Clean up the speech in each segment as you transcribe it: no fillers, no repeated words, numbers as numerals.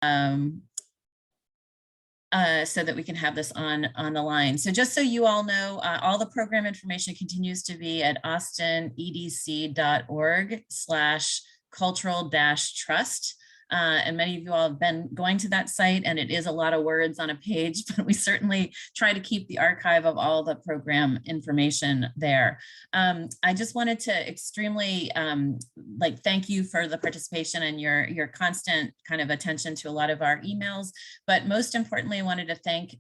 so that we can have this on the line. So just so you all know, all the program information continues to be at austinedc.org/cultural-trust. And many of you all have been going to that site, and it is a lot of words on a page, but we certainly try to keep the archive of all the program information there. I just wanted to extremely thank you for the participation and your constant kind of attention to a lot of our emails. But most importantly, I wanted to thank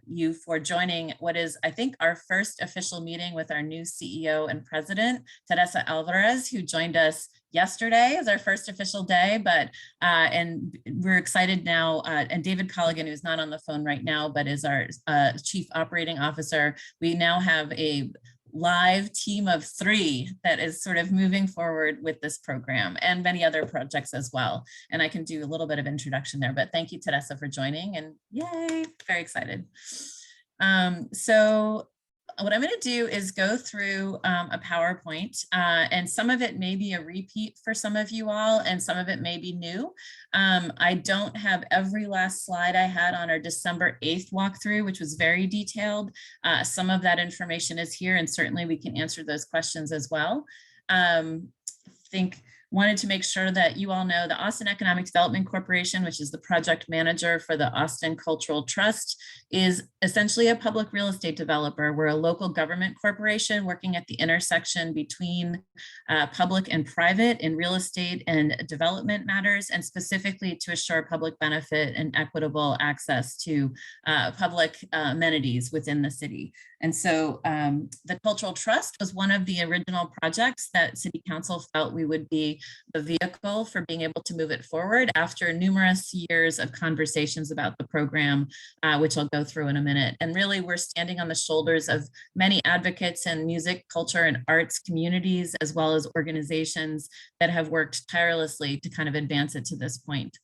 you for joining what is, I think, our first official meeting with our new CEO and president, Teresa Alvarez, who joined us yesterday as our first official day, but and we're excited now, and David Colligan, who's not on the phone right now, but is our Chief Operating Officer. We now have a live team of 3 that is sort of moving forward with this program and many other projects as well. And I can do a little bit of introduction there, but thank you, Teresa, for joining, and yay, very excited. So what I'm going to do is go through a PowerPoint, and some of it may be a repeat for some of you all, and some of it may be new. I don't have every last slide I had on our December 8th walkthrough, which was very detailed. Some of that information is here, and certainly we can answer those questions as well. Wanted to make sure that you all know the Austin Economic Development Corporation, which is the project manager for the Austin Cultural Trust, is essentially a public real estate developer. We're a local government corporation working at the intersection between public and private in real estate and development matters, and specifically to assure public benefit and equitable access to public amenities within the city. And so the Cultural Trust was one of the original projects that City Council felt we would be the vehicle for being able to move it forward after numerous years of conversations about the program, which I'll go through in a minute. And really, we're standing on the shoulders of many advocates in music, culture, and arts communities, as well as organizations that have worked tirelessly to kind of advance it to this point.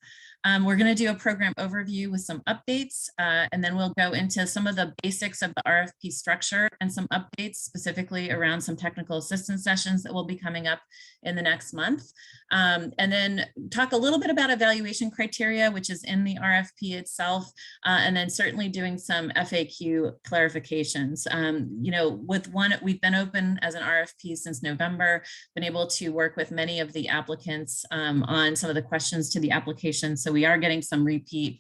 We're going to do a program overview with some updates, and then we'll go into some of the basics of the RFP structure and some updates specifically around some technical assistance sessions that will be coming up in the next month. And then talk a little bit about evaluation criteria, which is in the RFP itself, and then certainly doing some FAQ clarifications. You know, with one, we've been open as an RFP since November, been able to work with many of the applicants on some of the questions to the application. So we are getting some repeat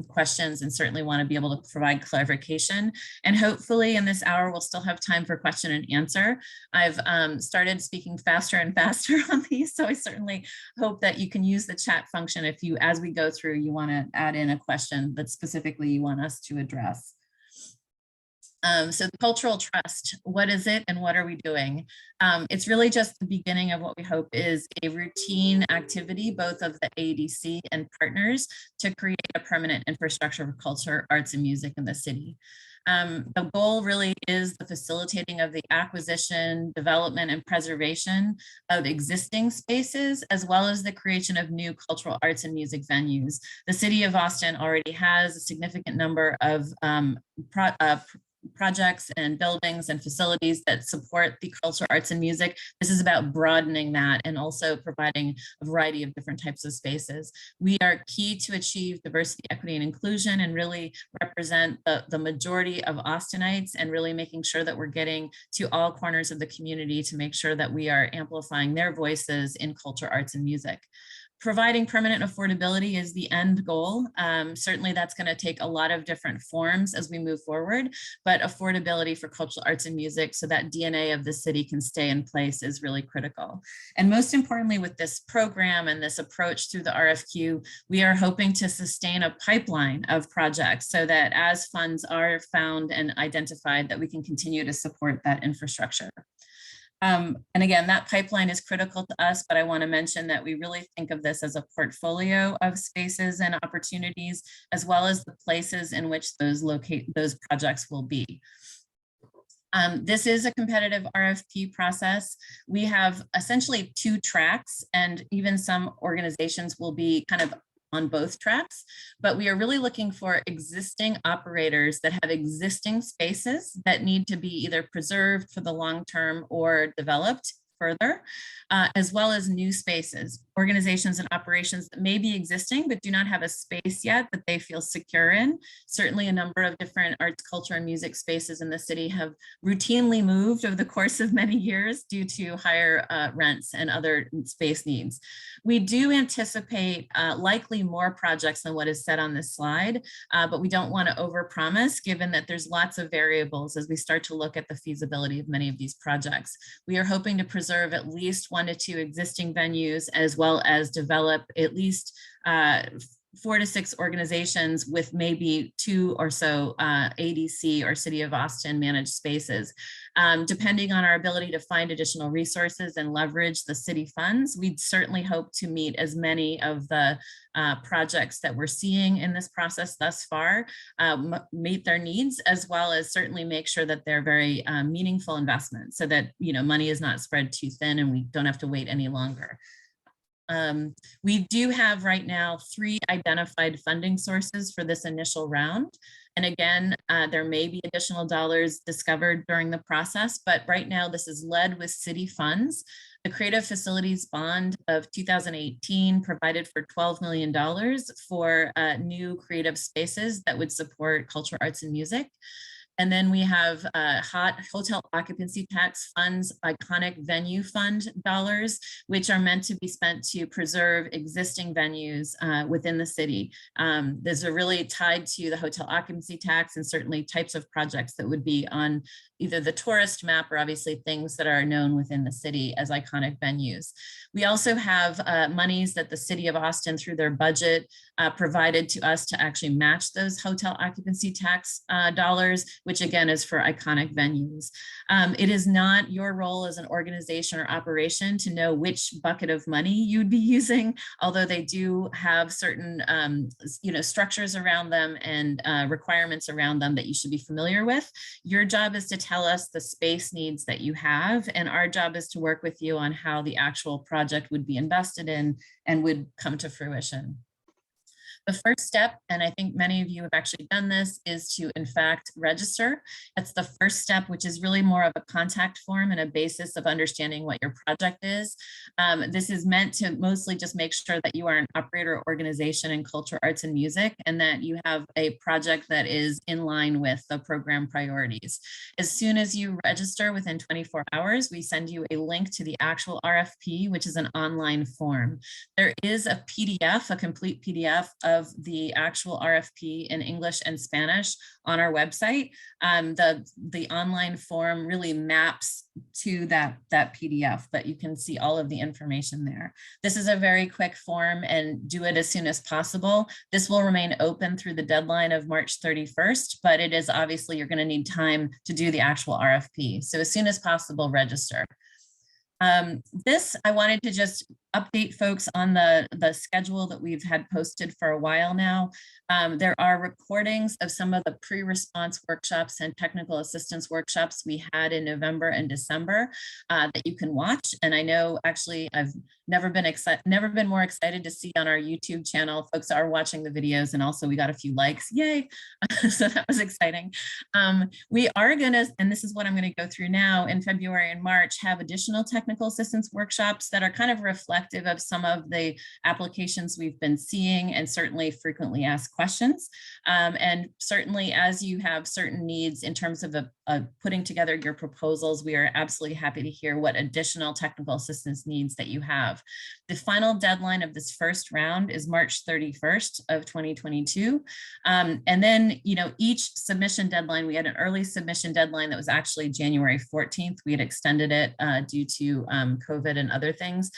questions, and certainly want to be able to provide clarification. And hopefully in this hour, we'll still have time for question and answer. I've started speaking faster and faster on these, so I certainly hope that you can use the chat function if you, as we go through, you want to add in a question that specifically you want us to address. So the Cultural Trust, what is it and what are we doing? It's really just the beginning of what we hope is a routine activity, both of the ADC and partners, to create a permanent infrastructure for culture, arts, and music in the city. The goal really is the facilitating of the acquisition, development, and preservation of existing spaces, as well as the creation of new cultural arts and music venues. The city of Austin already has a significant number of projects and buildings and facilities that support the culture, arts, and music. This is about broadening that and also providing a variety of different types of spaces. We are key to achieve diversity, equity, and inclusion, and really represent the majority of Austinites, and really making sure that we're getting to all corners of the community to make sure that we are amplifying their voices in culture, arts, and music. Providing permanent affordability is the end goal. Certainly that's going to take a lot of different forms as we move forward, but affordability for cultural arts and music so that DNA of the city can stay in place is really critical. And most importantly, with this program and this approach through the RFQ, we are hoping to sustain a pipeline of projects so that as funds are found and identified, that we can continue to support that infrastructure. And again, that pipeline is critical to us, but I want to mention that we really think of this as a portfolio of spaces and opportunities, as well as the places in which those projects will be. This is a competitive RFP process. We have essentially 2 tracks, and even some organizations will be kind of on both tracks, but we are really looking for existing operators that have existing spaces that need to be either preserved for the long term or developed further, as well as new spaces. organizations and operations that may be existing but do not have a space yet that they feel secure in. Certainly a number of different arts, culture, and music spaces in the city have routinely moved over the course of many years due to higher rents and other space needs. We do anticipate likely more projects than what is said on this slide, but we don't want to overpromise given that there's lots of variables as we start to look at the feasibility of many of these projects. We are hoping to preserve at least 1 to 2 existing venues, as well as develop at least 4 to 6 organizations with maybe 2 or so ADC or City of Austin managed spaces. Depending on our ability to find additional resources and leverage the city funds, we'd certainly hope to meet as many of the projects that we're seeing in this process thus far, meet their needs, as well as certainly make sure that they're very meaningful investments so that money is not spread too thin and we don't have to wait any longer. We do have right now 3 identified funding sources for this initial round. And again, there may be additional dollars discovered during the process, but right now this is led with city funds. The Creative Facilities Bond of 2018 provided for $12 million for new creative spaces that would support culture, arts, and music. And then we have hotel occupancy tax funds, iconic venue fund dollars, which are meant to be spent to preserve existing venues within the city. Those are really tied to the hotel occupancy tax and certainly types of projects that would be on either the tourist map or obviously things that are known within the city as iconic venues. We also have monies that the City of Austin through their budget provided to us to actually match those hotel occupancy tax dollars, which again is for iconic venues. It is not your role as an organization or operation to know which bucket of money you'd be using, although they do have certain structures around them and requirements around them that you should be familiar with. Your job is to tell us the space needs that you have, and our job is to work with you on how the actual project would be invested in and would come to fruition. The first step, and I think many of you have actually done this, is to in fact register. That's the first step, which is really more of a contact form and a basis of understanding what your project is. This is meant to mostly just make sure that you are an operator organization in culture, arts, and music, and that you have a project that is in line with the program priorities. As soon as you register within 24 hours, we send you a link to the actual RFP, which is an online form. There is a PDF, a complete PDF of the actual RFP in English and Spanish on our website. The online form really maps to that PDF, but you can see all of the information there. This is a very quick form and do it as soon as possible. This will remain open through the deadline of March 31st, but it is obviously you're going to need time to do the actual RFP. So as soon as possible, register. I wanted to just update folks on the schedule that we've had posted for a while now. There are recordings of some of the pre-response workshops and technical assistance workshops we had in November and December that you can watch. And I know actually I've never been more excited to see on our YouTube channel. Folks are watching the videos, and also we got a few likes, yay. So that was exciting. We are gonna, and this is what I'm gonna go through now, in February and March, have additional technical assistance workshops that are kind of reflective of some of the applications we've been seeing and certainly frequently asked questions. And certainly as you have certain needs in terms of putting together your proposals, we are absolutely happy to hear what additional technical assistance needs that you have. The final deadline of this first round is March 31st of 2022. And then, each submission deadline, we had an early submission deadline that was actually January 14th. We had extended it due to COVID and other things.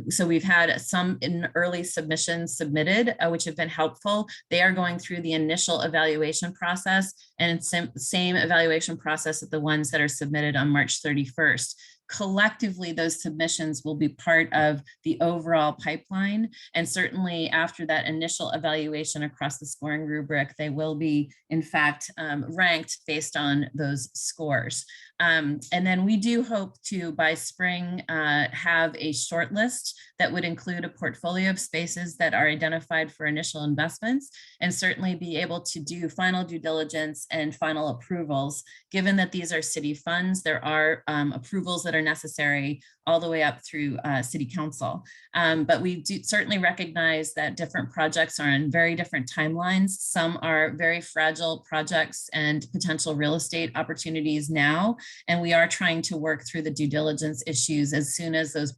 So we've had some early submissions submitted, which have been helpful. They are going through the initial evaluation process and same evaluation process as the ones that are submitted on March 31st. Collectively, those submissions will be part of the overall pipeline. And certainly after that initial evaluation across the scoring rubric, they will be, in fact, ranked based on those scores. And then we do hope to, by spring, have a short list that would include a portfolio of spaces that are identified for initial investments, and certainly be able to do final due diligence and final approvals. Given that these are city funds, there are approvals that are are necessary all the way up through City Council. But we do certainly recognize that different projects are in very different timelines. Some are very fragile projects and potential real estate opportunities now, and we are trying to work through the due diligence issues as soon as those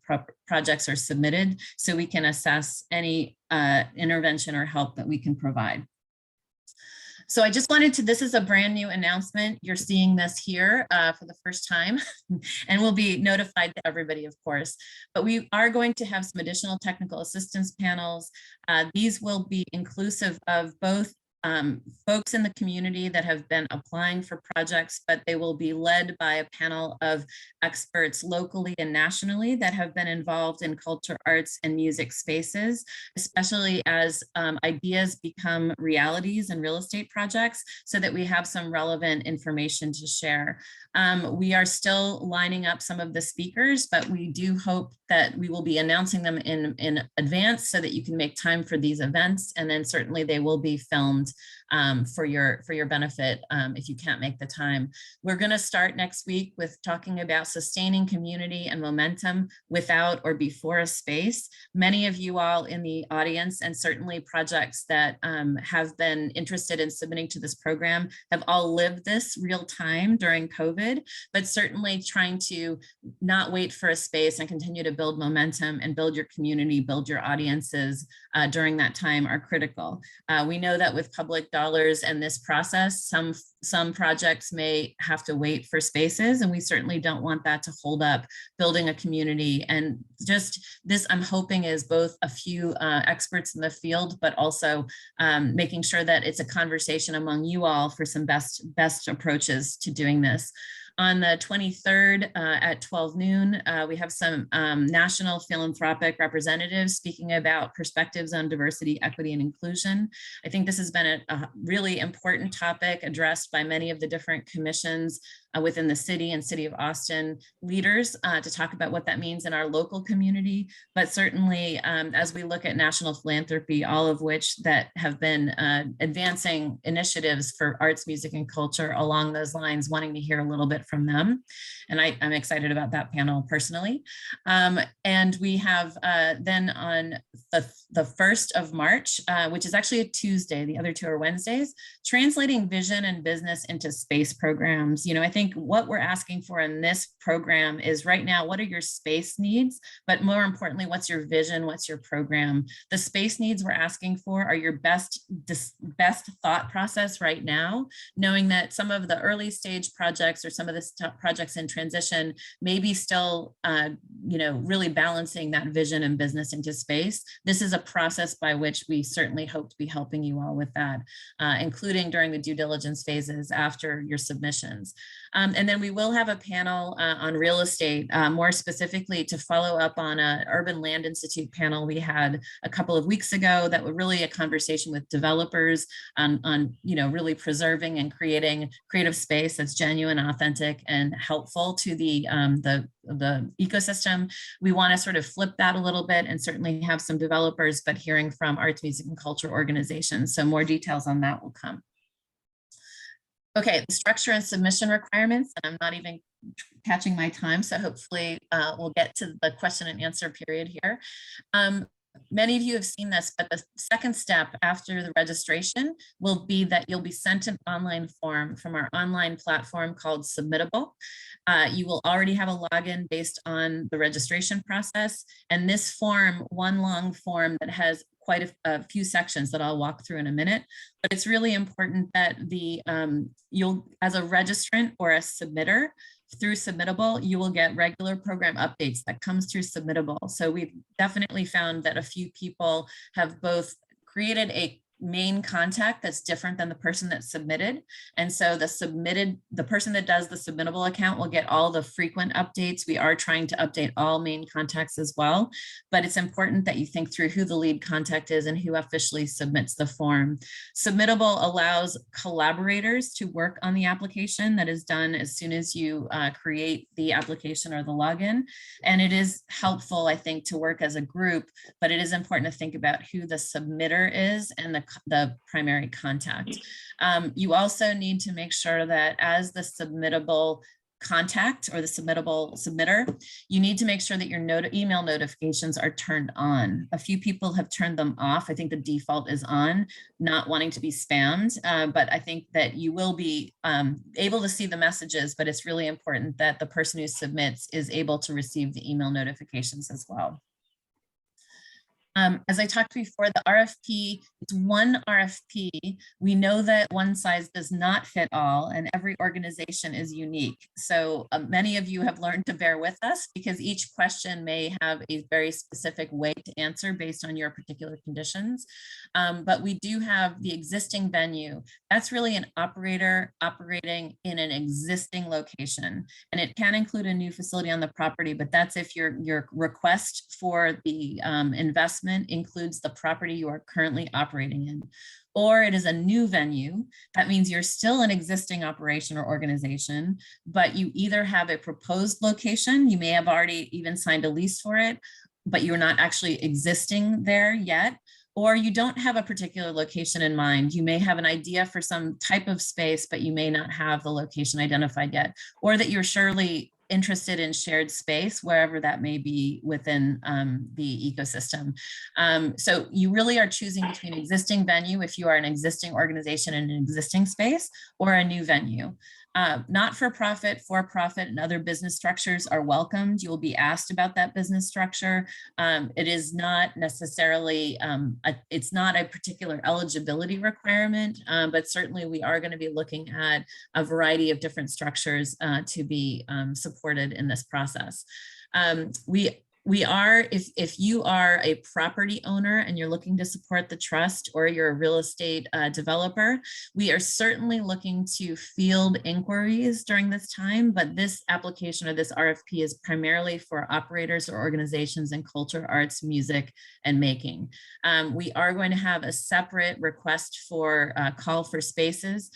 projects are submitted so we can assess any intervention or help that we can provide. So I just wanted to, this is a brand new announcement. You're seeing this here for the first time and will be notified to everybody, of course. But we are going to have some additional technical assistance panels. These will be inclusive of both folks in the community that have been applying for projects, but they will be led by a panel of experts locally and nationally that have been involved in culture, arts, and music spaces, especially as ideas become realities in real estate projects, so that we have some relevant information to share. We are still lining up some of the speakers, but we do hope that we will be announcing them in advance so that you can make time for these events, and then certainly they will be filmed for your benefit if you can't make the time. We're going to start next week with talking about sustaining community and momentum without or before a space. Many of you all in the audience, and certainly projects that have been interested in submitting to this program, have all lived this real time during COVID, but certainly trying to not wait for a space and continue to build momentum and build your community, build your audiences during that time are critical. We know that with public dollars and this process, some projects may have to wait for spaces, and we certainly don't want that to hold up building a community. And just this, I'm hoping, is both a few experts in the field, but also making sure that it's a conversation among you all for some best approaches to doing this. On the 23rd at 12 noon, we have some national philanthropic representatives speaking about perspectives on diversity, equity, and inclusion. I think this has been a really important topic addressed by many of the different commissions within the city and City of Austin leaders to talk about what that means in our local community. But certainly as we look at national philanthropy, all of which that have been advancing initiatives for arts, music, and culture along those lines, wanting to hear a little bit from them. And I'm excited about that panel personally. And we have then on the 1st of March, which is actually a Tuesday, the other two are Wednesdays, translating vision and business into space programs. You know, I think what we're asking for in this program is right now, what are your space needs? But more importantly, what's your vision? What's your program? The space needs we're asking for are your best thought process right now, knowing that some of the early stage projects or some of the projects in transition may be still, you know, really balancing that vision and business into space. This is a process by which we certainly hope to be helping you all with that, including during the due diligence phases after your submissions. And then we will have a panel on real estate, more specifically to follow up on an Urban Land Institute panel we had a couple of weeks ago that was really a conversation with developers on you know, really preserving and creating creative space that's genuine, authentic, and helpful to the ecosystem. We want to sort of flip that a little bit and certainly have some developers, but hearing from arts, music, and culture organizations. So more details on that will come. Okay, the structure and submission requirements, and I'm not even catching my time, so hopefully we'll get to the question and answer period here. Many of you have seen this, but the second step after the registration will be that you'll be sent an online form from our online platform called Submittable. You will already have a login based on the registration process, and this form, one long form that has quite a few sections that I'll walk through in a minute, but it's really important that you'll, as a registrant or a submitter, through Submittable, you will get regular program updates that comes through Submittable. So we've definitely found that a few people have both created a main contact that's different than the person that submitted. And so the person that does the Submittable account will get all the frequent updates. We are trying to update all main contacts as well, but it's important that you think through who the lead contact is and who officially submits the form. Submittable allows collaborators to work on the application. That is done as soon as you create the application or the login. And it is helpful, I think, to work as a group, but it is important to think about who the submitter is and the primary contact. You also need to make sure that as the Submittable contact or the submitter, you need to make sure that your email notifications are turned on. A few people have turned them off. I think the default is on, not wanting to be spammed, but I think that you will be able to see the messages, but it's really important that the person who submits is able to receive the email notifications as well. As I talked before, the RFP, it's one RFP. We know that one size does not fit all, and every organization is unique. So many of you have learned to bear with us because each question may have a very specific way to answer based on your particular conditions. But we do have the existing venue. That's really an operator operating in an existing location. And it can include a new facility on the property, but that's if your request for the investment includes the property you are currently operating in, or it is a new venue. That means you're still an existing operation or organization, but you either have a proposed location, you may have already even signed a lease for it, but you're not actually existing there yet, or you don't have a particular location in mind. You may have an idea for some type of space, but you may not have the location identified yet, or that you're surely interested in shared space, wherever that may be within the ecosystem. So you really are choosing between existing venue, if you are an existing organization in an existing space, or a new venue. Not-for-profit, for-profit, and other business structures are welcomed. You will be asked about that business structure. It is not necessarily, it's not a particular eligibility requirement, but certainly we are going to be looking at a variety of different structures to be supported in this process. We are, if you are a property owner and you're looking to support the trust, or you're a real estate developer, we are certainly looking to field inquiries during this time, but this application or this RFP is primarily for operators or organizations in culture, arts, music, and making. We are going to have a separate request for call for spaces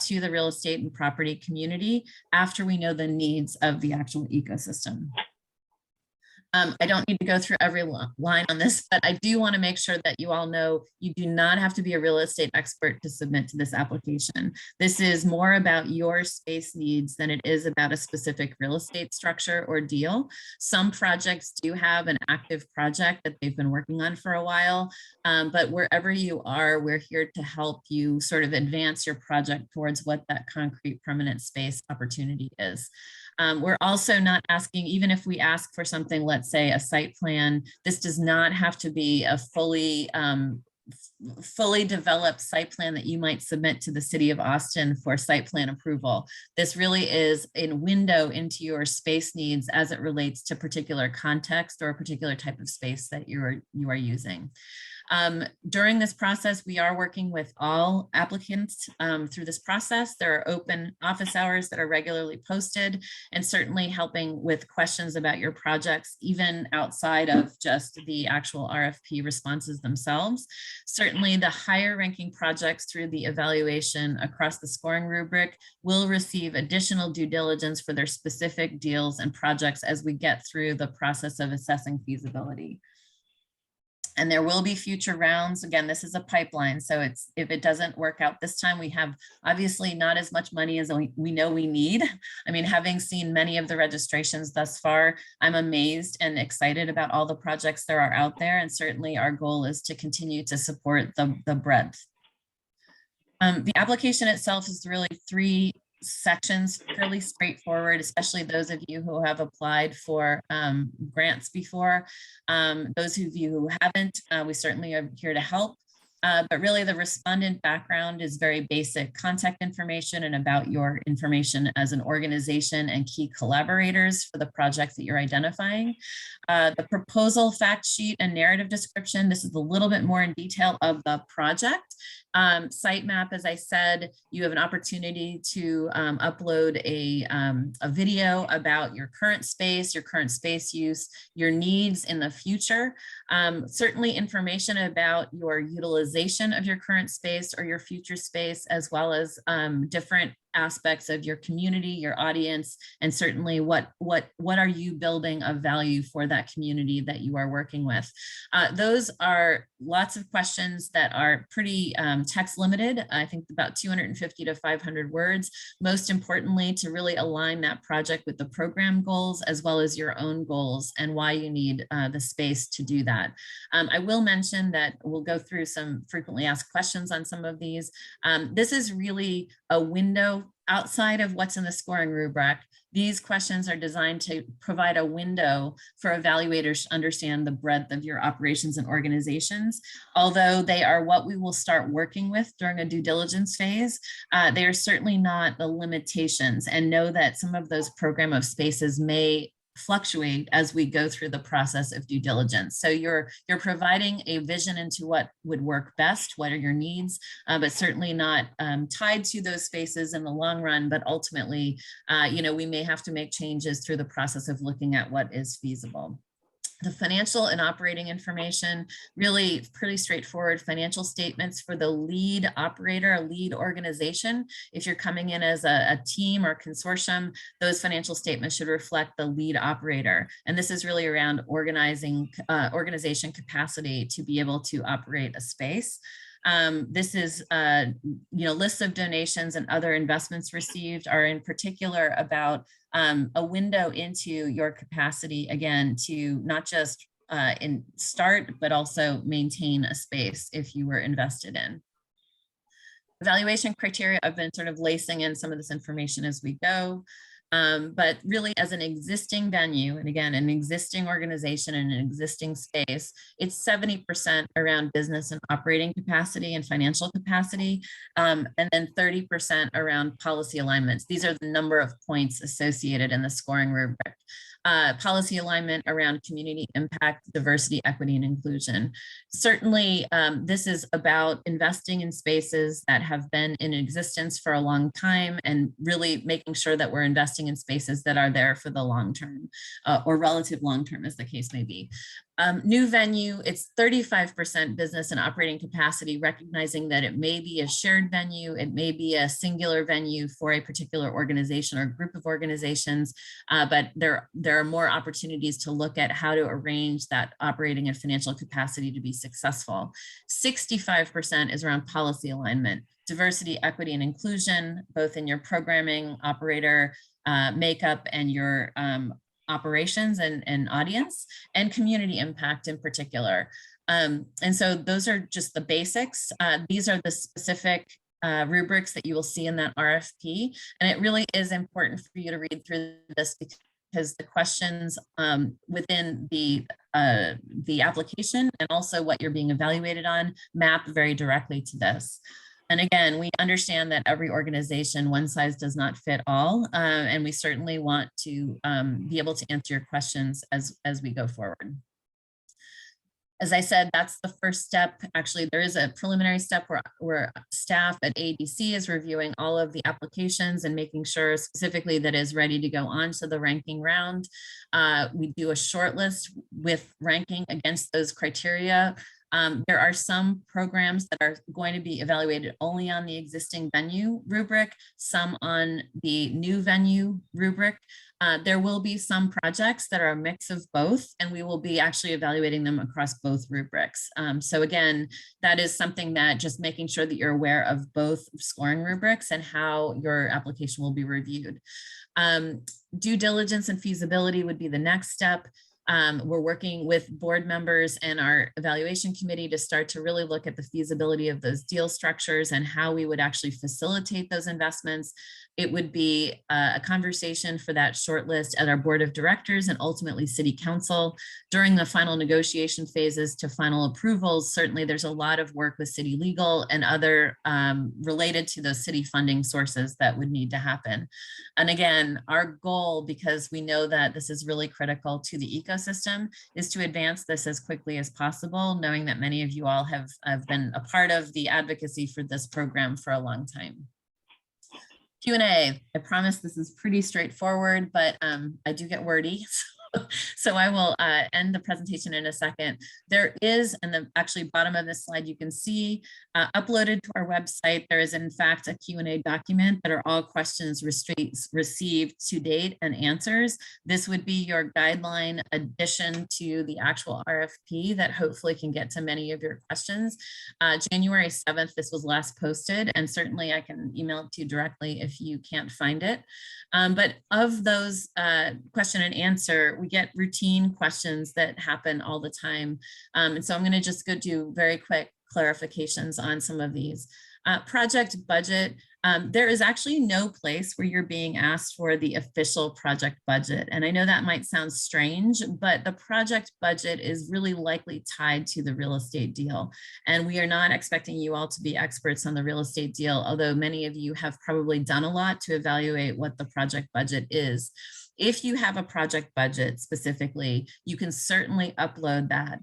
to the real estate and property community after we know the needs of the actual ecosystem. I don't need to go through every line on this, but I do want to make sure that you all know you do not have to be a real estate expert to submit to this application. This is more about your space needs than it is about a specific real estate structure or deal. Some projects do have an active project that they've been working on for a while, but wherever you are, we're here to help you sort of advance your project towards what that concrete permanent space opportunity is. We're also not asking, even if we ask for something, let's say a site plan, this does not have to be a fully developed site plan that you might submit to the city of Austin for site plan approval. This really is a window into your space needs as it relates to particular context or a particular type of space that you are using. During this process, we are working with all applicants through this process. There are open office hours that are regularly posted, and certainly helping with questions about your projects, even outside of just the actual RFP responses themselves. Certainly the higher ranking projects through the evaluation across the scoring rubric will receive additional due diligence for their specific deals and projects as we get through the process of assessing feasibility. And there will be future rounds. Again, this is a pipeline. So if it doesn't work out this time, we have obviously not as much money as we know we need. I mean, having seen many of the registrations thus far, I'm amazed and excited about all the projects there are out there. And certainly our goal is to continue to support the breadth. The application itself is really 3 sections, fairly straightforward, especially those of you who have applied for grants before. Those of you who haven't, we certainly are here to help. But really the respondent background is very basic contact information and about your information as an organization and key collaborators for the project that you're identifying. The proposal fact sheet and narrative description, this is a little bit more in detail of the project. Sitemap, as I said, you have an opportunity to upload a video about your current space use, your needs in the future. Certainly information about your utilization of your current space or your future space, as well as different aspects of your community, your audience, and certainly what are you building of value for that community that you are working with. Those are lots of questions that are pretty text limited. I think about 250 to 500 words. Most importantly, to really align that project with the program goals as well as your own goals and why you need the space to do that. I will mention that we'll go through some frequently asked questions on some of these. This is really a window outside of what's in the scoring rubric. These questions are designed to provide a window for evaluators to understand the breadth of your operations and organizations. Although they are what we will start working with during a due diligence phase, they are certainly not the limitations, and know that some of those program of spaces may fluctuate as we go through the process of due diligence. So you're providing a vision into what would work best, what are your needs, but certainly not tied to those spaces in the long run, but ultimately, we may have to make changes through the process of looking at what is feasible. The financial and operating information, really pretty straightforward financial statements for the lead operator, a lead organization. If you're coming in as a team or consortium, those financial statements should reflect the lead operator. And this is really around organization capacity to be able to operate a space. This is, lists of donations and other investments received are in particular about a window into your capacity, again, to not just start, but also maintain a space if you were invested in. Evaluation criteria, I've been sort of lacing in some of this information as we go. But really as an existing venue, and again, an existing organization and an existing space, it's 70% around business and operating capacity and financial capacity, and then 30% around policy alignments. These are the number of points associated in the scoring rubric. Policy alignment around community impact, diversity, equity, and inclusion. Certainly, this is about investing in spaces that have been in existence for a long time and really making sure that we're investing in spaces that are there for the long term or relative long term, as the case may be. New venue, it's 35% business and operating capacity, recognizing that it may be a shared venue, it may be a singular venue for a particular organization or group of organizations, but there are more opportunities to look at how to arrange that operating and financial capacity to be successful. 65% is around policy alignment, diversity, equity, and inclusion, both in your programming, operator, makeup, and your operations and audience, and community impact in particular. And so those are just the basics. These are the specific rubrics that you will see in that RFP. And it really is important for you to read through this because the questions within the application and also what you're being evaluated on map very directly to this. And again, we understand that every organization, one size does not fit all, and we certainly want to be able to answer your questions as we go forward. As I said, that's the first step. Actually, there is a preliminary step where staff at ADC is reviewing all of the applications and making sure specifically that is ready to go on to the ranking round. We do a short list with ranking against those criteria. There are some programs that are going to be evaluated only on the existing venue rubric, some on the new venue rubric. There will be some projects that are a mix of both, and we will be actually evaluating them across both rubrics. So again, that is something that just making sure that you're aware of both scoring rubrics and how your application will be reviewed. Due diligence and feasibility would be the next step. We're working with board members and our evaluation committee to start to really look at the feasibility of those deal structures and how we would actually facilitate those investments. It would be a conversation for that shortlist at our board of directors and ultimately city council. During the final negotiation phases to final approvals, certainly there's a lot of work with city legal and other related to those city funding sources that would need to happen. And again, our goal, because we know that this is really critical to the ecosystem, is to advance this as quickly as possible, knowing that many of you all have been a part of the advocacy for this program for a long time. Q&A. I promise this is pretty straightforward, but I do get wordy. So I will end the presentation in a second. There is, in the actually bottom of this slide, you can see uploaded to our website, there is in fact a Q&A document that are all questions received to date and answers. This would be your guideline addition to the actual RFP that hopefully can get to many of your questions. January 7th, this was last posted, and certainly I can email it to you directly if you can't find it. But of those question and answer, we get routine questions that happen all the time. And so I'm going to just go do very quick clarifications on some of these. Project budget. There is actually no place where you're being asked for the official project budget. And I know that might sound strange, but the project budget is really likely tied to the real estate deal. And we are not expecting you all to be experts on the real estate deal, although many of you have probably done a lot to evaluate what the project budget is. If you have a project budget specifically, you can certainly upload that.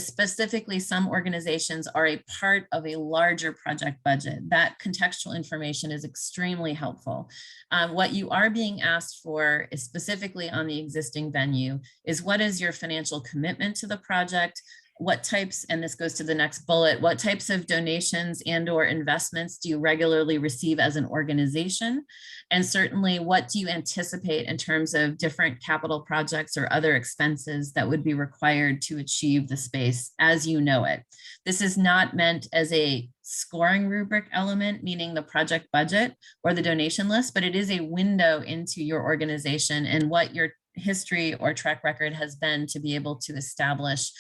Specifically, some organizations are a part of a larger project budget. That contextual information is extremely helpful. What you are being asked for is specifically on the existing venue is what is your financial commitment to the project? What types, and this goes to the next bullet, what types of donations and or investments do you regularly receive as an organization? And certainly, what do you anticipate in terms of different capital projects or other expenses that would be required to achieve the space as you know it? This is not meant as a scoring rubric element, meaning the project budget or the donation list, but it is a window into your organization and what your history or track record has been to be able to establish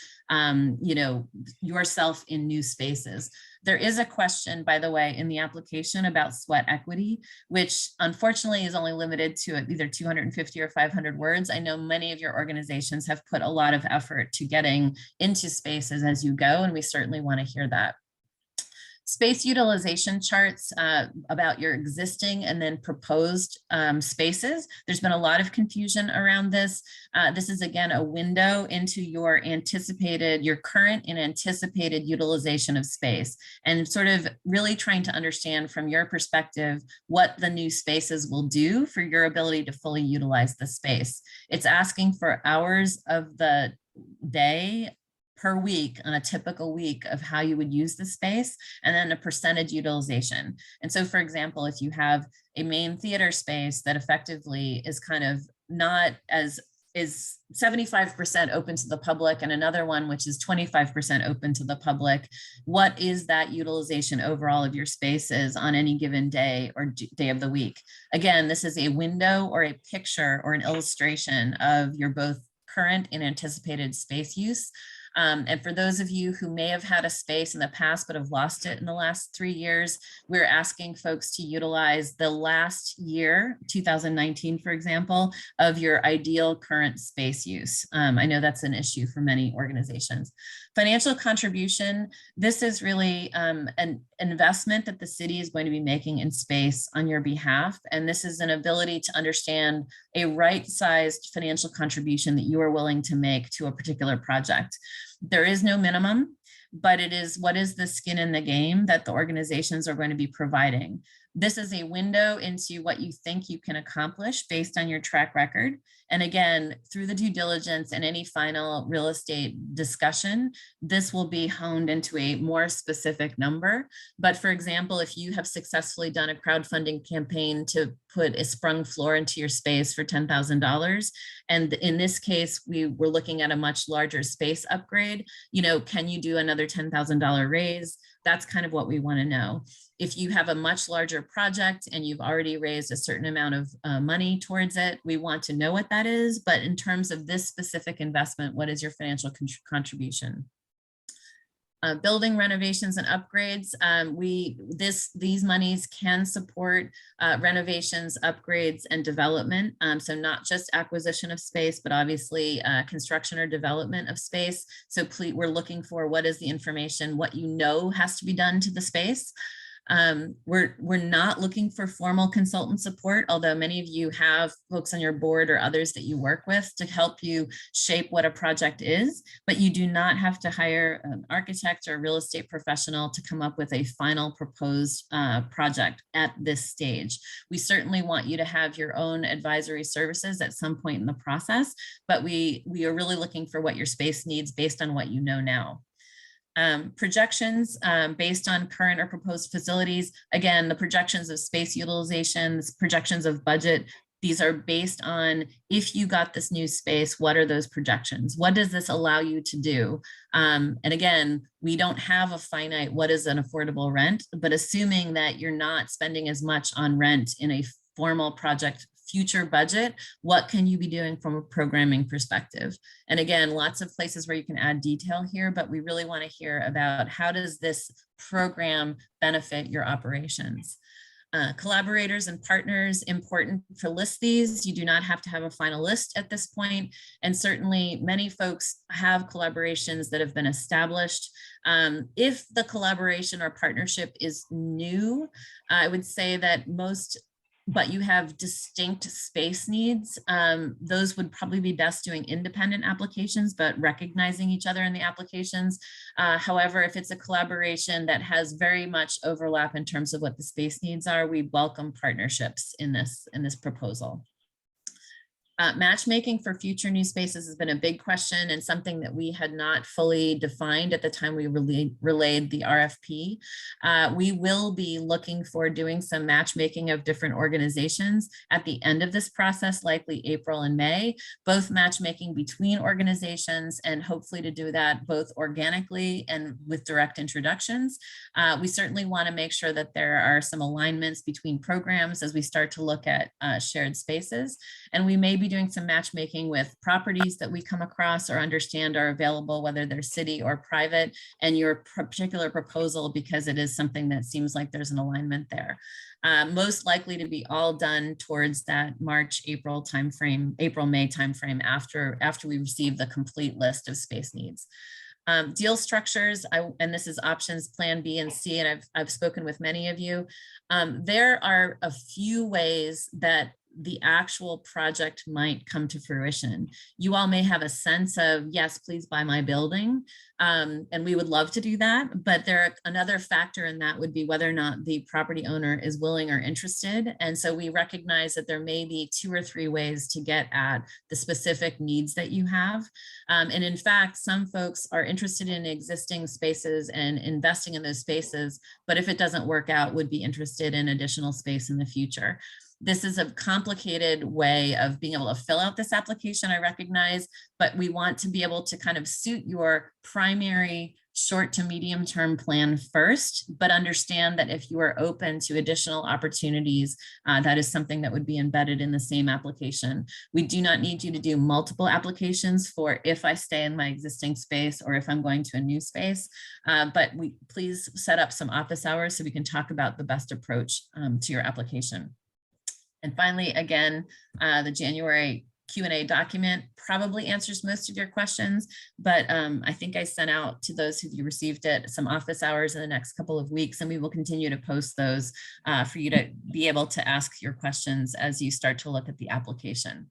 yourself in new spaces. There is a question, by the way, in the application about sweat equity, which unfortunately is only limited to either 250 or 500 words. I know many of your organizations have put a lot of effort to getting into spaces as you go, and we certainly want to hear that. Space utilization charts about your existing and then proposed spaces. There's been a lot of confusion around this. This is again a window into your current and anticipated utilization of space, and sort of really trying to understand from your perspective what the new spaces will do for your ability to fully utilize the space. It's asking for hours of the day per week on a typical week of how you would use the space, and then a percentage utilization. And so, for example, if you have a main theater space that effectively is kind of not as is 75% open to the public and another one which is 25% open to the public, what is that utilization overall of your spaces on any given day or day of the week? Again, this is a window or a picture or an illustration of your both current and anticipated space use. And for those of you who may have had a space in the past but have lost it in the last 3 years, we're asking folks to utilize the last year, 2019, for example, of your ideal current space use. I know that's an issue for many organizations. Financial contribution, this is really an investment that the city is going to be making in space on your behalf. And this is an ability to understand a right-sized financial contribution that you are willing to make to a particular project. There is no minimum, but it is what is the skin in the game that the organizations are going to be providing. This is a window into what you think you can accomplish based on your track record. And again, through the due diligence and any final real estate discussion, this will be honed into a more specific number. But for example, if you have successfully done a crowdfunding campaign to put a sprung floor into your space for $10,000, and in this case, we were looking at a much larger space upgrade, can you do another $10,000 raise? That's kind of what we want to know. If you have a much larger project and you've already raised a certain amount of money towards it, we want to know what that is. But in terms of this specific investment, what is your financial contribution? Building renovations and upgrades, these monies can support renovations, upgrades, and development. So not just acquisition of space, but obviously construction or development of space. So we're looking for what is the information, what has to be done to the space. We're not looking for formal consultant support, although many of you have folks on your board or others that you work with to help you shape what a project is, but you do not have to hire an architect or real estate professional to come up with a final proposed project at this stage. We certainly want you to have your own advisory services at some point in the process, but we are really looking for what your space needs based on what you know now. Projections based on current or proposed facilities. Again, the projections of space utilizations, projections of budget, these are based on if you got this new space, what are those projections? What does this allow you to do? And again, we don't have a finite what is an affordable rent, but assuming that you're not spending as much on rent in a formal project future budget, what can you be doing from a programming perspective? And again, lots of places where you can add detail here, but we really want to hear about how does this program benefit your operations? Collaborators and partners, important to list these. You do not have to have a final list at this point. And certainly many folks have collaborations that have been established. If the collaboration or partnership is new, I would say that but you have distinct space needs, those would probably be best doing independent applications, but recognizing each other in the applications. However, if it's a collaboration that has very much overlap in terms of what the space needs are, we welcome partnerships in this proposal. Matchmaking for future new spaces has been a big question and something that we had not fully defined at the time we relayed the RFP. We will be looking for doing some matchmaking of different organizations at the end of this process, likely April and May, both matchmaking between organizations and hopefully to do that both organically and with direct introductions. We certainly want to make sure that there are some alignments between programs as we start to look at shared spaces. And we may be doing some matchmaking with properties that we come across or understand are available, whether they're city or private, and your particular proposal, because it is something that seems like there's an alignment there. Most likely to be all done towards that March-April timeframe, April-May timeframe after we receive the complete list of space needs. Deal structures, and this is options plan B and C, and I've spoken with many of you. There are a few ways that the actual project might come to fruition. You all may have a sense of, yes, please buy my building. And we would love to do that. But another factor in that would be whether or not the property owner is willing or interested. And so we recognize that there may be 2 or 3 ways to get at the specific needs that you have. And in fact, some folks are interested in existing spaces and investing in those spaces, but if it doesn't work out, would be interested in additional space in the future. This is a complicated way of being able to fill out this application, I recognize, but we want to be able to kind of suit your primary short to medium term plan first, but understand that if you are open to additional opportunities, that is something that would be embedded in the same application. We do not need you to do multiple applications for if I stay in my existing space or if I'm going to a new space, but please set up some office hours so we can talk about the best approach to your application. And finally, again, the January Q&A document probably answers most of your questions, but I think I sent out to those of you received it some office hours in the next couple of weeks, and we will continue to post those for you to be able to ask your questions as you start to look at the application.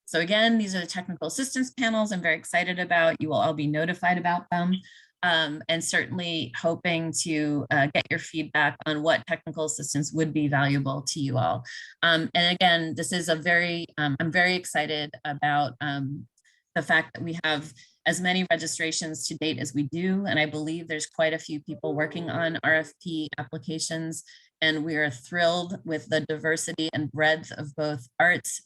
So again, these are the technical assistance panels I'm very excited about. You will all be notified about them. And certainly hoping to get your feedback on what technical assistance would be valuable to you all. And again, this is I'm very excited about the fact that we have as many registrations to date as we do. And I believe there's quite a few people working on RFP applications. And we are thrilled with the diversity and breadth of both arts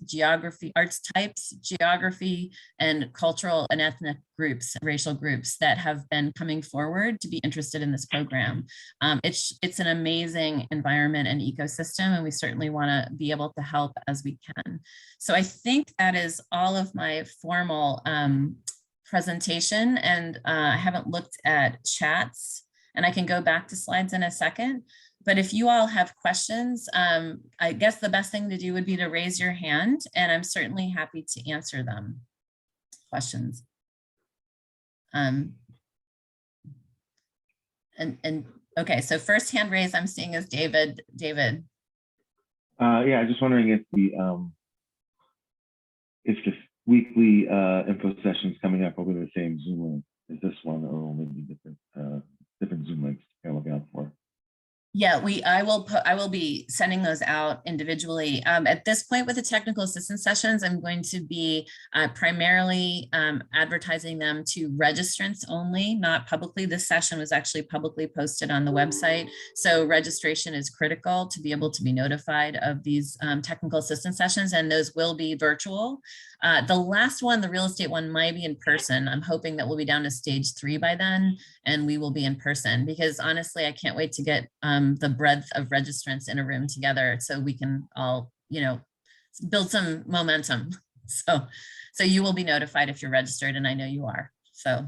types, geography, and cultural and ethnic groups, racial groups that have been coming forward to be interested in this program. It's an amazing environment and ecosystem, and we certainly want to be able to help as we can. So I think that is all of my formal presentation, and I haven't looked at chats, and I can go back to slides in a second. But if you all have questions, I guess the best thing to do would be to raise your hand, and I'm certainly happy to answer them. Questions. And Okay, so first hand raised I'm seeing is David. David. Yeah, just wondering if the weekly info sessions coming up will be the same Zoom link as this one, or will maybe different Zoom links to look out for? Yeah, I will be sending those out individually. At this point with the technical assistance sessions, I'm going to be primarily advertising them to registrants only, not publicly. This session was actually publicly posted on the website. So registration is critical to be able to be notified of these technical assistance sessions, and those will be virtual. The last one, the real estate one, might be in person. I'm hoping that we'll be down to stage 3 by then, and we will be in person, because honestly, I can't wait to get the breadth of registrants in a room together so we can all, build some momentum. So you will be notified if you're registered, and I know you are. So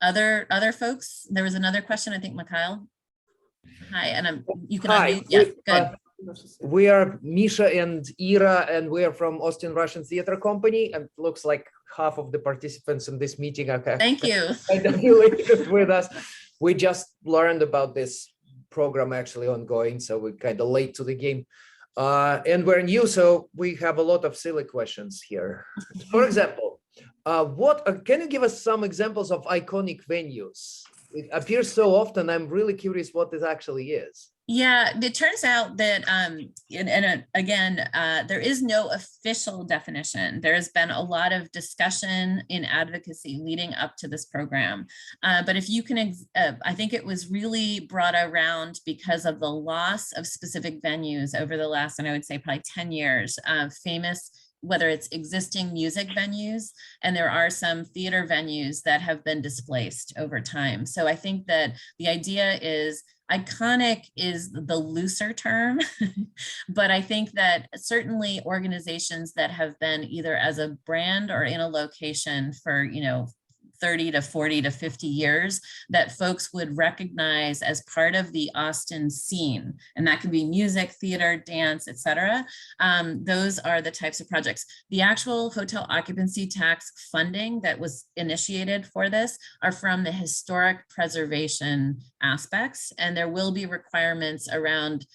other folks, there was another question, I think, Mikhail. Hi, and you can unmute. Yeah, good. We are Misha and Ira, and we are from Austin Russian Theater Company, and it looks like half of the participants in this meeting are Thank you. with us. We just learned about this program actually ongoing, so we're kind of late to the game. And we're new, so we have a lot of silly questions here. For example, can you give us some examples of iconic venues? It appears so often. I'm really curious what this actually is. Yeah, it turns out that, again, there is no official definition. There has been a lot of discussion in advocacy leading up to this program. But if you can, I think it was really brought around because of the loss of specific venues over the last, and I would say probably 10 years, famous, whether it's existing music venues, and there are some theater venues that have been displaced over time. So I think that the idea is, iconic is the looser term, but I think that certainly organizations that have been either as a brand or in a location for, 30 to 40 to 50 years, that folks would recognize as part of the Austin scene. And that can be music, theater, dance, etc. Those are the types of projects. The actual hotel occupancy tax funding that was initiated for this are from the historic preservation aspects. And there will be requirements around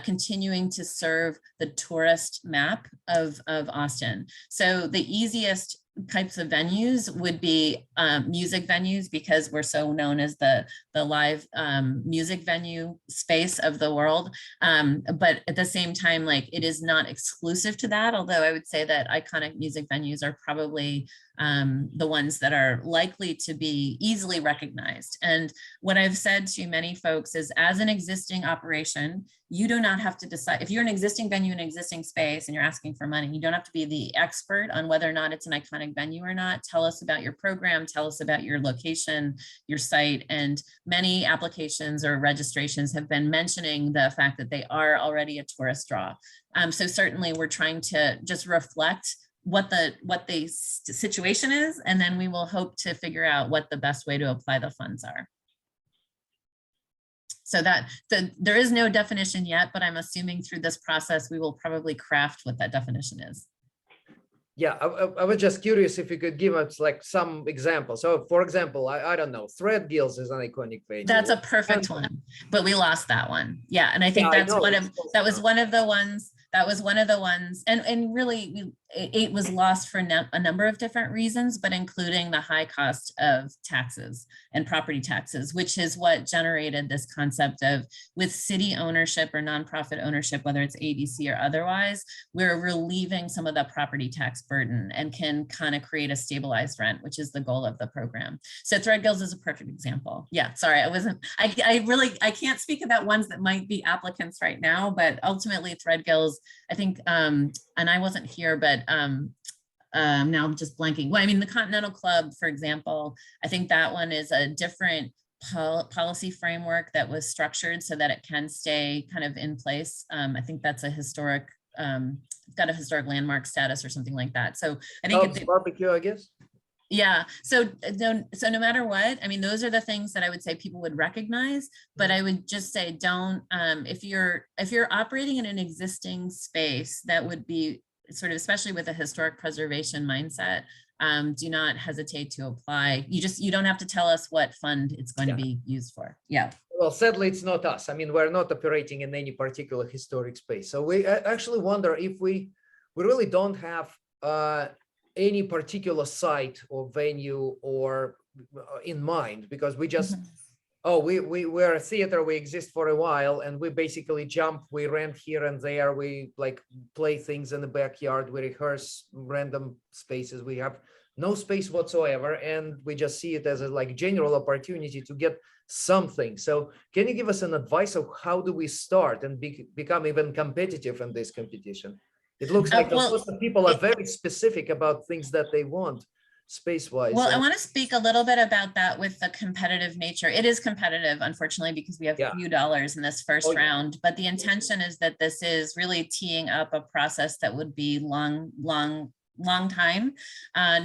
continuing to serve the tourist map of Austin. So the easiest types of venues would be music venues, because we're so known as the live music venue space of the world. But at the same time, like, it is not exclusive to that, although I would say that iconic music venues are probably the ones that are likely to be easily recognized. And what I've said to many folks is, as an existing operation, you do not have to decide. If you're an existing venue in an existing space and you're asking for money, you don't have to be the expert on whether or not it's an iconic venue or not. Tell us about your program, tell us about your location, your site. And many applications or registrations have been mentioning the fact that they are already a tourist draw. So certainly we're trying to just reflect what the situation is, and then we will hope to figure out what the best way to apply the funds are. So there is no definition yet, but I'm assuming through this process, we will probably craft what that definition is. Yeah, I was just curious if you could give us like some examples. So for example, I don't know, Threadgills is an iconic venue. That's a perfect one, but we lost that one. Yeah, and I think that's that was one of the ones, and really it was lost for a number of different reasons, but including the high cost of taxes and property taxes, which is what generated this concept of, with city ownership or nonprofit ownership, whether it's ADC or otherwise, we're relieving some of the property tax burden and can kind of create a stabilized rent, which is the goal of the program. So Threadgills is a perfect example. Yeah, sorry, I can't speak about ones that might be applicants right now, but ultimately Threadgills, I think, and I wasn't here, but now I'm just blanking. Well, I mean, the Continental Club, for example, I think that one is a different policy framework that was structured so that it can stay kind of in place. I think that's a historic, got a historic landmark status or something like that. So I think barbecue, I guess. Yeah, so no matter what, I mean, those are the things that I would say people would recognize, but I would just say, don't, if you're operating in an existing space, that would be sort of, especially with a historic preservation mindset, do not hesitate to apply. You don't have to tell us what fund it's going to be used for. Yeah. Well, sadly, it's not us. I mean, we're not operating in any particular historic space. So we actually wonder if we really don't have any particular site or venue or in mind, because we just, we're a theater, we exist for a while, and we basically jump, we rent here and there, we like play things in the backyard, we rehearse random spaces, we have no space whatsoever, and we just see it as a like general opportunity to get something. So can you give us an advice of how do we start and become even competitive in this competition? It looks like a lot of people are very specific about things that they want space-wise. Well, I want to speak a little bit about that with the competitive nature. It is competitive, unfortunately, because we have few dollars in this first round, but the intention is that this is really teeing up a process that would be long time,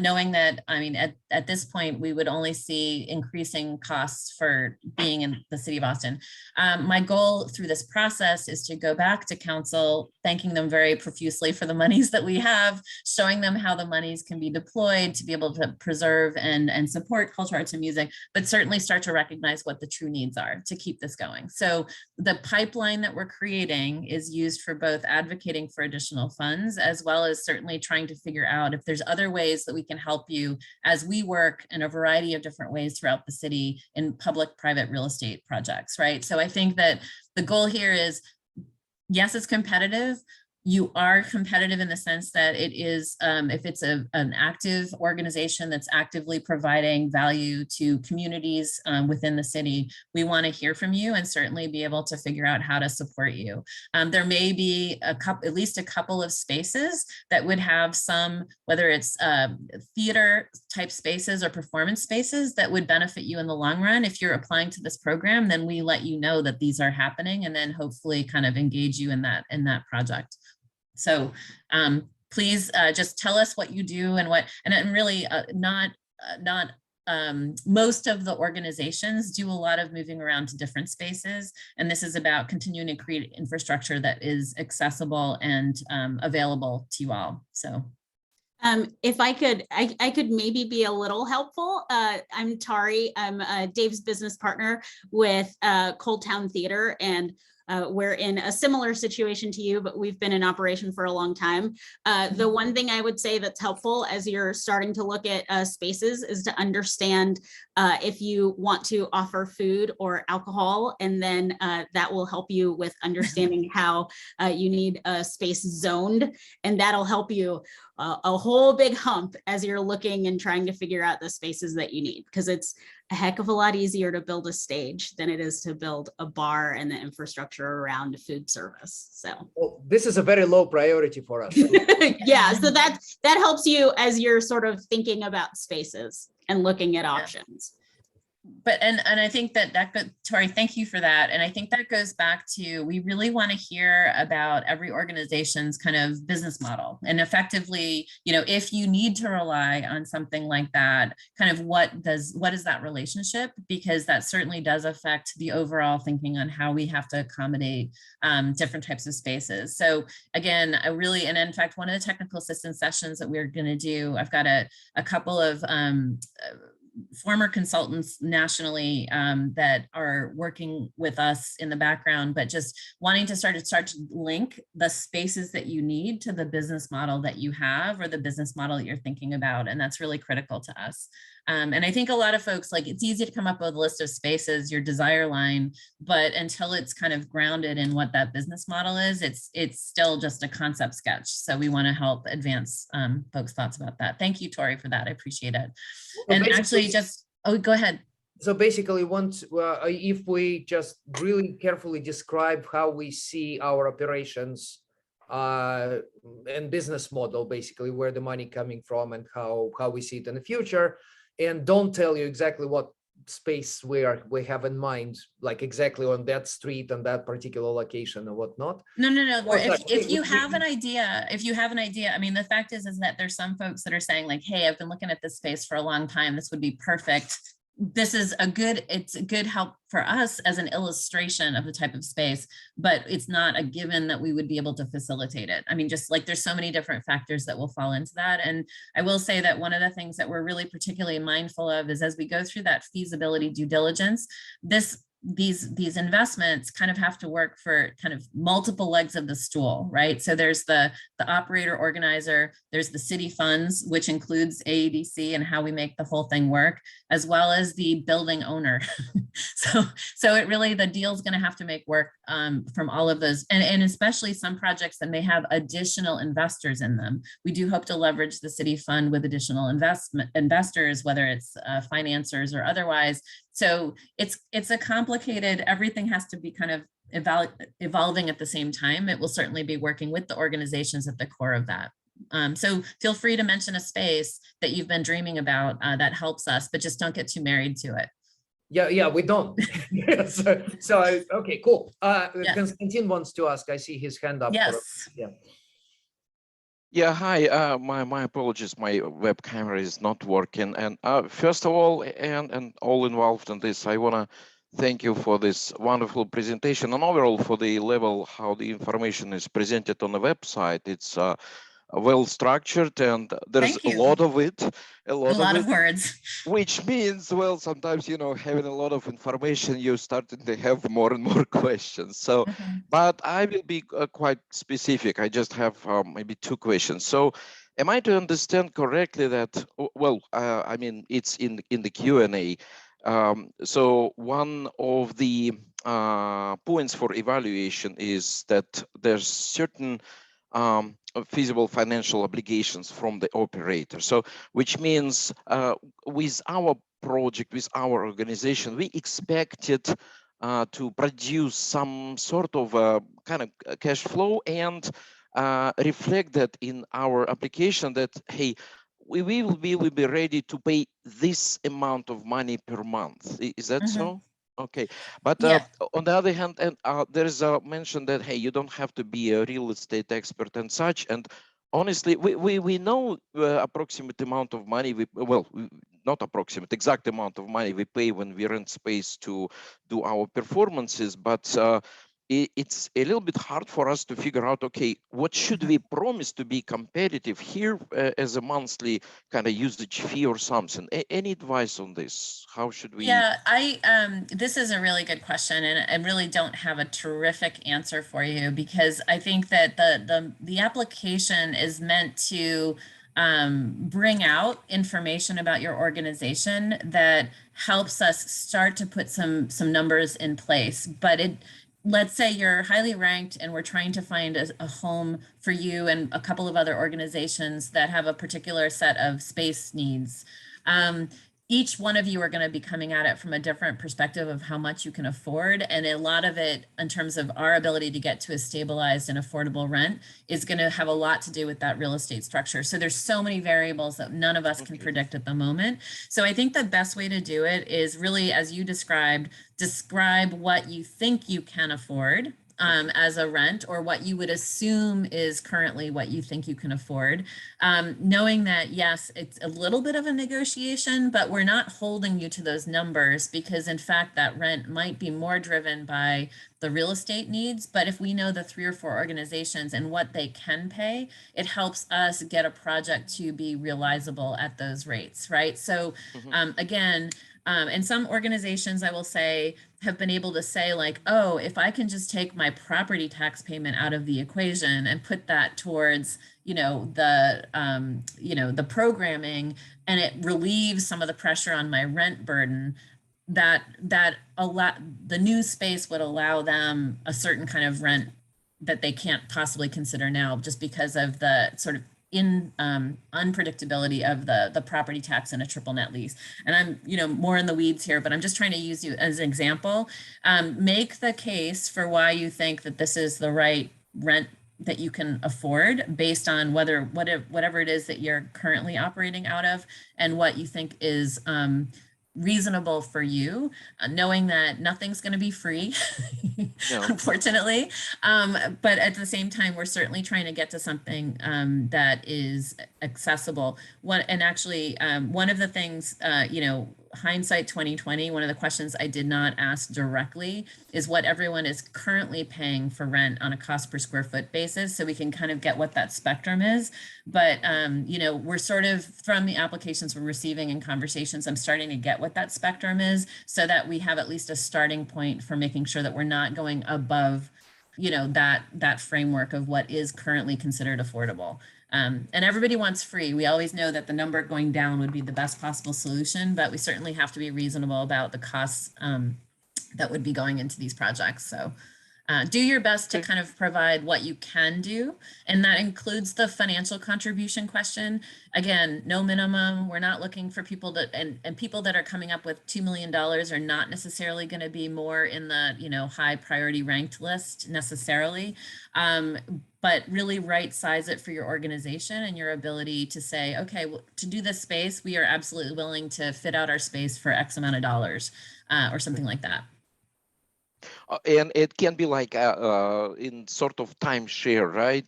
knowing that, I mean, at this point, we would only see increasing costs for being in the city of Austin. My goal through this process is to go back to council, thanking them very profusely for the monies that we have, showing them how the monies can be deployed to be able to preserve and support culture, arts, and music, but certainly start to recognize what the true needs are to keep this going. So the pipeline that we're creating is used for both advocating for additional funds, as well as certainly trying to figure out if there's other ways that we can help you as we work in a variety of different ways throughout the city in public-private real estate projects, right? So I think that the goal here is, yes, it's competitive. You are competitive in the sense that it is, if it's an active organization that's actively providing value to communities within the city, we want to hear from you and certainly be able to figure out how to support you. There may be at least a couple of spaces that would have some, whether it's theater type spaces or performance spaces that would benefit you in the long run. If you're applying to this program, then we let you know that these are happening and then hopefully kind of engage you in that project. So please just tell us what you do and really most of the organizations do a lot of moving around to different spaces. And this is about continuing to create infrastructure that is accessible and available to you all. So. If I could maybe be a little helpful. I'm Tari. I'm Dave's business partner with Cold Town Theater, and we're in a similar situation to you, but we've been in operation for a long time. The one thing I would say that's helpful as you're starting to look at spaces is to understand if you want to offer food or alcohol, and then that will help you with understanding how you need a space zoned, and that'll help you a whole big hump as you're looking and trying to figure out the spaces that you need, because it's a heck of a lot easier to build a stage than it is to build a bar and the infrastructure around food service. So this is a very low priority for us. Yeah, so that helps you as you're sort of thinking about spaces and looking at options. But and I think that Tori, thank you for that. And I think that goes back to, we really want to hear about every organization's kind of business model, and effectively, if you need to rely on something like that, kind of what is that relationship? Because that certainly does affect the overall thinking on how we have to accommodate different types of spaces. So again, and in fact, one of the technical assistance sessions that we're going to do, I've got a couple of former consultants nationally that are working with us in the background, but just wanting to start to link the spaces that you need to the business model that you have, or the business model that you're thinking about. And that's really critical to us. And I think a lot of folks, like, it's easy to come up with a list of spaces, your desire line, but until it's kind of grounded in what that business model is, it's still just a concept sketch. So we want to help advance folks' thoughts about that. Tthank you, Tori, for that. I appreciate it. And actually go ahead. So basically, once if we just really carefully describe how we see our operations and business model, basically where the money coming from and how we see it in the future, and don't tell you exactly what space we have in mind, like exactly on that street and that particular location or whatnot. No. If you have an idea, I mean, the fact is that there's some folks that are saying like, hey, I've been looking at this space for a long time. This would be perfect. this is it's a good help for us as an illustration of the type of space, but it's not a given that we would be able to facilitate it. I mean, just like there's so many different factors that will fall into that. And I will say that one of the things that we're really particularly mindful of is as we go through that feasibility due diligence, these investments kind of have to work for kind of multiple legs of the stool, right? So there's the operator organizer, there's the city funds, which includes AEDC and how we make the whole thing work, as well as the building owner. so it really, the deal's going to have to make work from all of those, and especially some projects that may have additional investors in them. We do hope to leverage the city fund with additional investors, whether it's financiers or otherwise. So it's a complicated, everything has to be kind of evolving at the same time. It will certainly be working with the organizations at the core of that. So feel free to mention a space that you've been dreaming about that helps us, but just don't get too married to it. Yeah, we don't. Okay, cool. Konstantin wants to ask. I see his hand up. Yes. Yeah, hi. My apologies. My web camera is not working. And first of all, and all involved in this, I want to thank you for this wonderful presentation and overall for the level how the information is presented on the website. It's well structured and there's a lot of it. A lot of words. Which means, well, sometimes, you know, having a lot of information, you're starting to have more and more questions. So, but I will be quite specific. I just have maybe 2 questions. So am I to understand correctly that, well, I mean, it's in the Q&A. So one of the points for evaluation is that there's certain feasible financial obligations from the operator. So which means with our project, with our organization, we expected to produce some sort of kind of cash flow and reflect that in our application that, hey, we will be ready to pay this amount of money per month. Is that so? Okay, but on the other hand, and there is a mention that, hey, you don't have to be a real estate expert and such. And honestly, we know approximate amount of money, not approximate, exact amount of money we pay when we rent space to do our performances, but it's a little bit hard for us to figure out, okay, what should we promise to be competitive here as a monthly kind of usage fee or something? Any advice on this? How should we? Yeah, this is a really good question, and I really don't have a terrific answer for you, because I think that the application is meant to bring out information about your organization that helps us start to put some numbers in place. But let's say you're highly ranked and we're trying to find a home for you and a couple of other organizations that have a particular set of space needs. Each one of you are going to be coming at it from a different perspective of how much you can afford. And a lot of it, in terms of our ability to get to a stabilized and affordable rent, is going to have a lot to do with that real estate structure. So there's so many variables that none of us can predict at the moment. So I think the best way to do it is really, as you described, describe what you think you can afford as a rent, or what you would assume is currently what you think you can afford, knowing that, yes, it's a little bit of a negotiation, but we're not holding you to those numbers, because in fact, that rent might be more driven by the real estate needs. But if we know the 3 or 4 organizations and what they can pay, it helps us get a project to be realizable at those rates, right? So again, and some organizations, I will say, have been able to say, like, oh, if I can just take my property tax payment out of the equation and put that towards, the programming, and it relieves some of the pressure on my rent burden, the new space would allow them a certain kind of rent that they can't possibly consider now, just because of the sort of unpredictability of the property tax in a triple net lease. And I'm, more in the weeds here, but I'm just trying to use you as an example. Make the case for why you think that this is the right rent that you can afford, based on whatever it is that you're currently operating out of, and what you think is reasonable for you, knowing that nothing's going to be free, unfortunately. But at the same time, we're certainly trying to get to something that is accessible. One of the things, hindsight 2020, one of the questions I did not ask directly is what everyone is currently paying for rent on a cost per square foot basis, so we can kind of get what that spectrum is. But you know, we're sort of, from the applications we're receiving and conversations, I'm starting to get what that spectrum is, so that we have at least a starting point for making sure that we're not going above, you know, that framework of what is currently considered affordable. And everybody wants free. We always know that the number going down would be the best possible solution, but we certainly have to be reasonable about the costs that would be going into these projects. So do your best to kind of provide what you can do. And that includes the financial contribution question. Again, no minimum. We're not looking for people that, and people that are coming up with $2 million are not necessarily going to be more in the, you know, high priority ranked list necessarily. But really right size it for your organization and your ability to say, okay, well, to do this space, we are absolutely willing to fit out our space for X amount of dollars or something like that. And it can be like in sort of timeshare, right?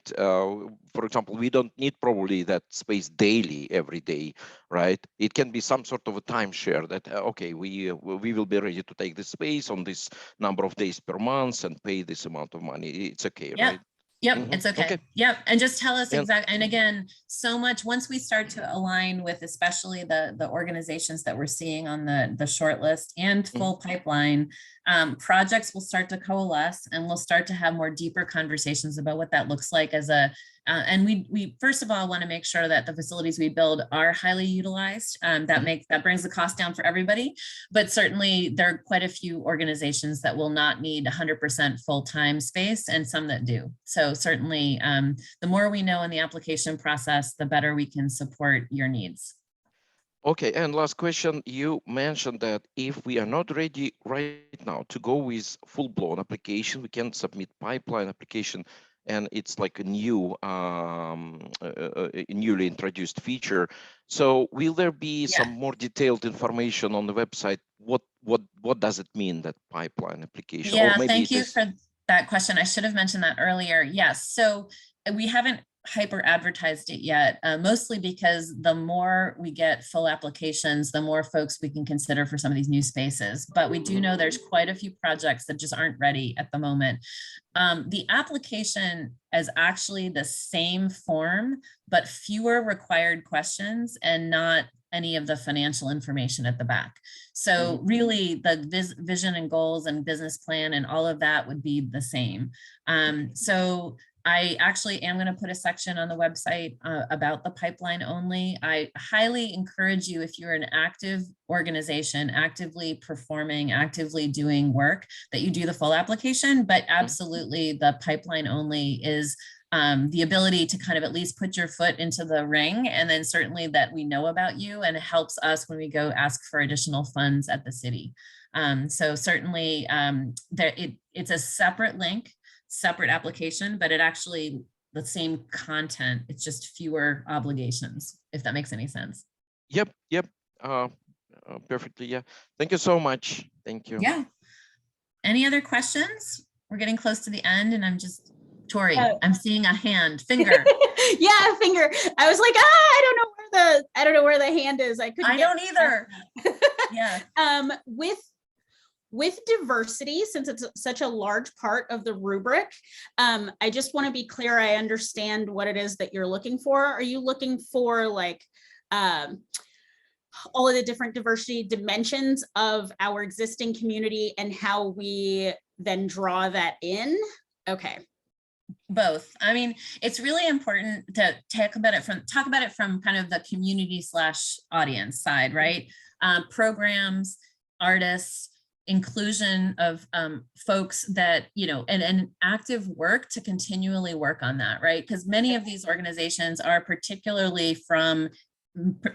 For example, we don't need probably that space daily every day, right? It can be some sort of a timeshare that, okay, we will be ready to take this space on this number of days per month and pay this amount of money. It's okay, right? Yep, it's okay. Yep, and just tell us exactly. And again, so much, once we start to align with especially the organizations that we're seeing on the short list and full pipeline, projects will start to coalesce, and we'll start to have more deeper conversations about what that looks like as a, and we first of all want to make sure that the facilities we build are highly utilized. That brings the cost down for everybody. But certainly there are quite a few organizations that will not need 100% full-time space, and some that do. So certainly the more we know in the application process, the better we can support your needs. Okay, and last question, you mentioned that if we are not ready right now to go with full-blown application, we can submit pipeline application, and it's like a new, newly introduced feature. So will there be some more detailed information on the website? What does it mean, that pipeline application? Yeah, thank you for that question. I should have mentioned that earlier. Yes, so we haven't hyper advertised it yet, mostly because the more we get full applications, the more folks we can consider for some of these new spaces. But we do know there's quite a few projects that just aren't ready at the moment. The application is actually the same form, but fewer required questions and not any of the financial information at the back. So really the vision and goals and business plan and all of that would be the same. So I actually am going to put a section on the website about the pipeline only. I highly encourage you, if you're an active organization, actively performing, actively doing work, that you do the full application, but absolutely the pipeline only is the ability to kind of at least put your foot into the ring, and then certainly that we know about you, and it helps us when we go ask for additional funds at the city. So certainly it's a separate link, separate application, but it actually the same content. It's just fewer obligations, if that makes any sense. Yep. Perfectly. Yeah. Thank you so much. Thank you. Yeah. Any other questions? We're getting close to the end, and I'm just, Tori, I'm seeing a hand, finger. Yeah, a finger. I was like, I don't know where the hand is. I don't either. Yeah. With diversity, since it's such a large part of the rubric, I just want to be clear I understand what it is that you're looking for. Are you looking for like all of the different diversity dimensions of our existing community and how we then draw that in? Okay. Both. I mean, it's really important to talk about it from kind of the community / audience side, right? Programs, artists, inclusion of folks that, you know, and active work to continually work on that, right? Because many of these organizations are particularly from,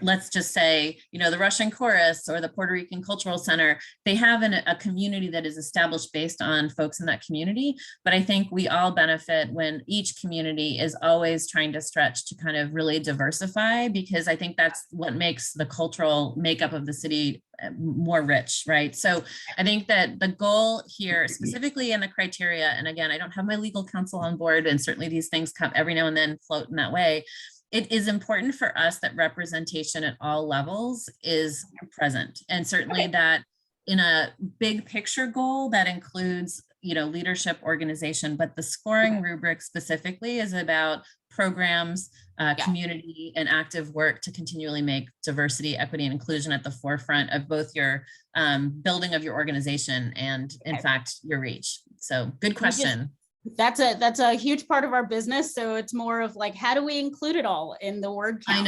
let's just say, you know, the Russian Chorus or the Puerto Rican Cultural Center. They have a community that is established based on folks in that community. But I think we all benefit when each community is always trying to stretch to kind of really diversify, because I think that's what makes the cultural makeup of the city more rich, right? So I think that the goal here, specifically in the criteria, and again, I don't have my legal counsel on board, and certainly these things come every now and then float in that way, it is important for us that representation at all levels is present. And certainly that in a big picture goal that includes, you know, leadership, organization, but the scoring rubric specifically is about programs, community, and active work to continually make diversity, equity, and inclusion at the forefront of both your building of your organization and, in fact, your reach. So good question. That's a huge part of our business. So it's more of like, how do we include it all in the word count?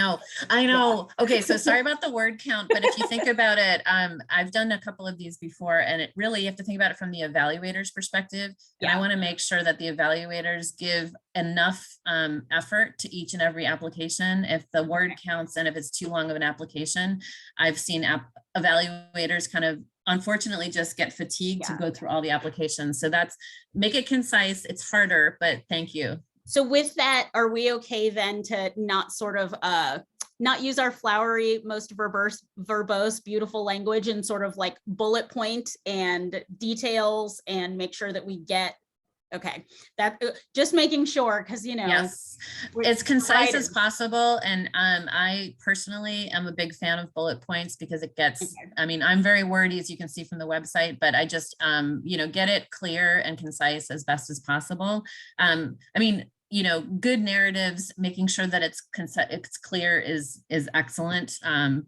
I know. Yeah. Okay, so sorry about the word count, but if you think about it, I've done a couple of these before, and it really, you have to think about it from the evaluator's perspective. And I want to make sure that the evaluators give enough effort to each and every application. If the word counts and if it's too long of an application, I've seen evaluators kind of unfortunately just get fatigued to go through all the applications. So make it concise. It's harder, but thank you. So with that, are we okay then to not sort of not use our flowery, most verbose, beautiful language and sort of like bullet point and details and make sure that we get, okay, that just making sure, because, you know, yes, as concise as possible. And I personally am a big fan of bullet points because it gets, I mean, I'm very wordy, as you can see from the website, but I just, you know, get it clear and concise as best as possible. I mean, you know, good narratives, making sure that it's clear is excellent.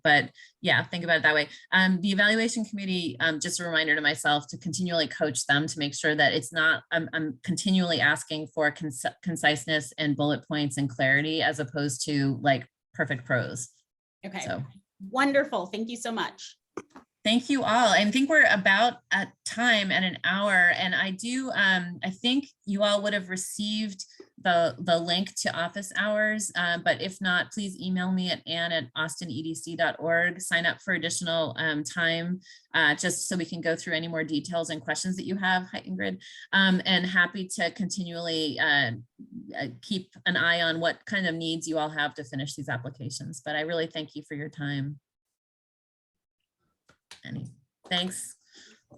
But yeah, think about it that way. The evaluation committee, just a reminder to myself to continually coach them to make sure that it's not, I'm continually asking for conciseness and bullet points and clarity as opposed to like perfect prose. Okay, so wonderful. Thank you so much. Thank you all. I think we're about at time at an hour, and I do, I think you all would have received the link to office hours, but if not, please email me at ann@austinedc.org. Sign up for additional time, just so we can go through any more details and questions that you have. Hi, Ingrid. And happy to continually keep an eye on what kind of needs you all have to finish these applications. But I really thank you for your time. Thanks.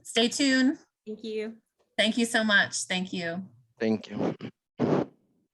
Stay tuned. Thank you. Thank you so much. Thank you. Thank you.